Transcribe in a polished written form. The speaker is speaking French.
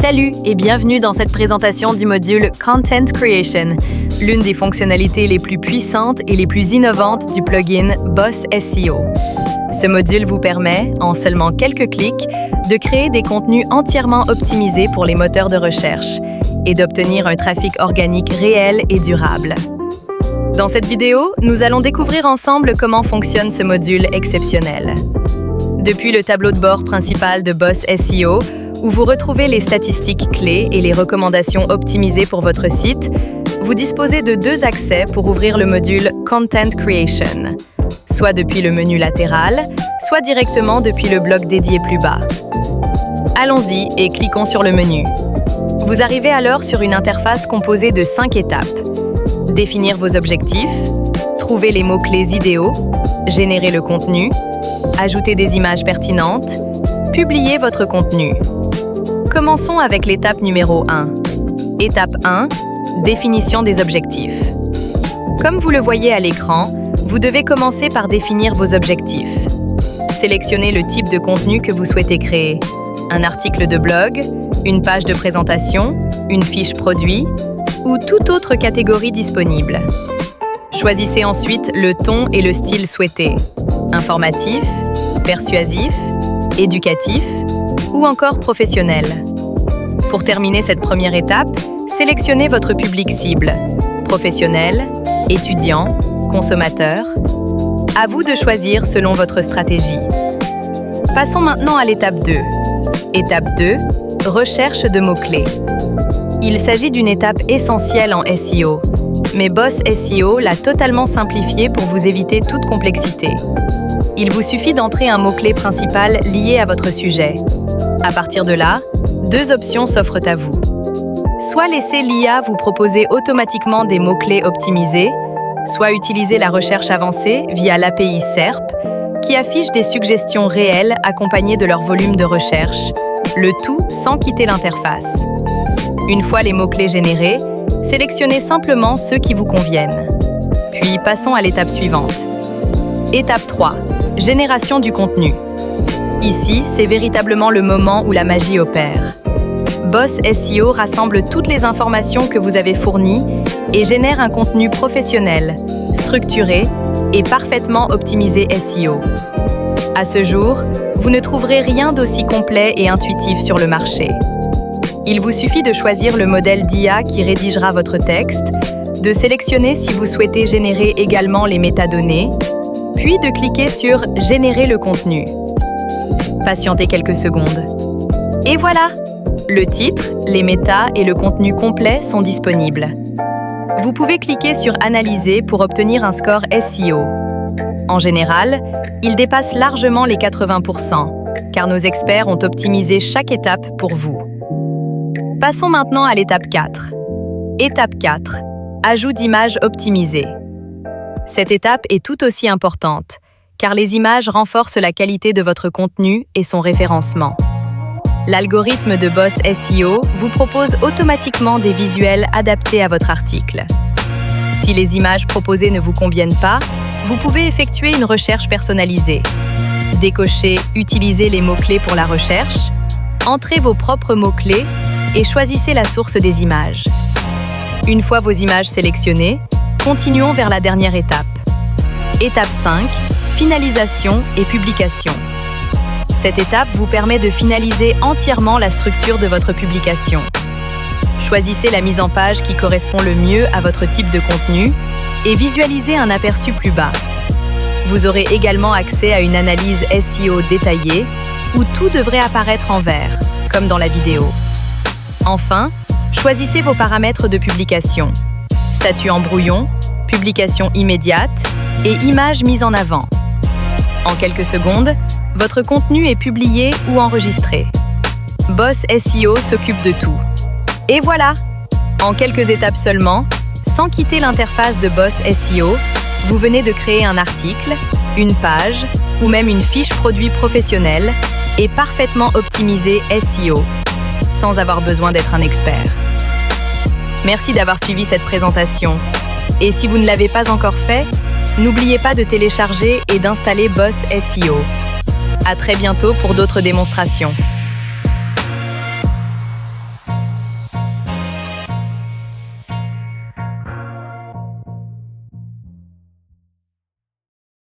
Salut et bienvenue dans cette présentation du module Content Creation, l'une des fonctionnalités les plus puissantes et les plus innovantes du plugin Boss SEO. Ce module vous permet, en seulement quelques clics, de créer des contenus entièrement optimisés pour les moteurs de recherche et d'obtenir un trafic organique réel et durable. Dans cette vidéo, nous allons découvrir ensemble comment fonctionne ce module exceptionnel. Depuis le tableau de bord principal de Boss SEO, où vous retrouvez les statistiques clés et les recommandations optimisées pour votre site, vous disposez de deux accès pour ouvrir le module Content Creation, soit depuis le menu latéral, soit directement depuis le bloc dédié plus bas. Allons-y et cliquons sur le menu. Vous arrivez alors sur une interface composée de 5 étapes. Définir vos objectifs, trouver les mots-clés idéaux, générer le contenu, ajouter des images pertinentes, publier votre contenu. Commençons avec l'étape numéro 1. Étape 1, définition des objectifs. Comme vous le voyez à l'écran, vous devez commencer par définir vos objectifs. Sélectionnez le type de contenu que vous souhaitez créer. Un article de blog, une page de présentation, une fiche produit ou toute autre catégorie disponible. Choisissez ensuite le ton et le style souhaité. Informatif, persuasif, éducatif ou encore professionnel. Pour terminer cette première étape, sélectionnez votre public cible, professionnel, étudiant, consommateur. À vous de choisir selon votre stratégie. Passons maintenant à l'étape 2. Étape 2, recherche de mots-clés. Il s'agit d'une étape essentielle en SEO, mais Boss SEO l'a totalement simplifiée pour vous éviter toute complexité. Il vous suffit d'entrer un mot-clé principal lié à votre sujet. À partir de là, deux options s'offrent à vous. Soit laisser l'IA vous proposer automatiquement des mots-clés optimisés, soit utiliser la recherche avancée via l'API SERP, qui affiche des suggestions réelles accompagnées de leur volume de recherche, le tout sans quitter l'interface. Une fois les mots-clés générés, sélectionnez simplement ceux qui vous conviennent. Puis passons à l'étape suivante. Étape 3. Génération du contenu. Ici, c'est véritablement le moment où la magie opère. Boss SEO rassemble toutes les informations que vous avez fournies et génère un contenu professionnel, structuré et parfaitement optimisé SEO. À ce jour, vous ne trouverez rien d'aussi complet et intuitif sur le marché. Il vous suffit de choisir le modèle d'IA qui rédigera votre texte, de sélectionner si vous souhaitez générer également les métadonnées, puis de cliquer sur « Générer le contenu ». Patientez quelques secondes. Et voilà! Le titre, les métas et le contenu complet sont disponibles. Vous pouvez cliquer sur « Analyser » pour obtenir un score SEO. En général, il dépasse largement les 80%, car nos experts ont optimisé chaque étape pour vous. Passons maintenant à l'étape 4. Étape 4. Ajout d'images optimisées. Cette étape est tout aussi importante, car les images renforcent la qualité de votre contenu et son référencement. L'algorithme de Boss SEO vous propose automatiquement des visuels adaptés à votre article. Si les images proposées ne vous conviennent pas, vous pouvez effectuer une recherche personnalisée. Décochez « Utiliser les mots-clés pour la recherche », entrez vos propres mots-clés et choisissez la source des images. Une fois vos images sélectionnées, continuons vers la dernière étape. Étape 5, finalisation et publication. Cette étape vous permet de finaliser entièrement la structure de votre publication. Choisissez la mise en page qui correspond le mieux à votre type de contenu et visualisez un aperçu plus bas. Vous aurez également accès à une analyse SEO détaillée où tout devrait apparaître en vert, comme dans la vidéo. Enfin, choisissez vos paramètres de publication. Statut en brouillon, publication immédiate et images mises en avant. En quelques secondes, votre contenu est publié ou enregistré. Boss SEO s'occupe de tout. Et voilà! En quelques étapes seulement, sans quitter l'interface de Boss SEO, vous venez de créer un article, une page ou même une fiche produit professionnelle et parfaitement optimisée SEO, sans avoir besoin d'être un expert. Merci d'avoir suivi cette présentation. Et si vous ne l'avez pas encore fait, n'oubliez pas de télécharger et d'installer Boss SEO. À très bientôt pour d'autres démonstrations.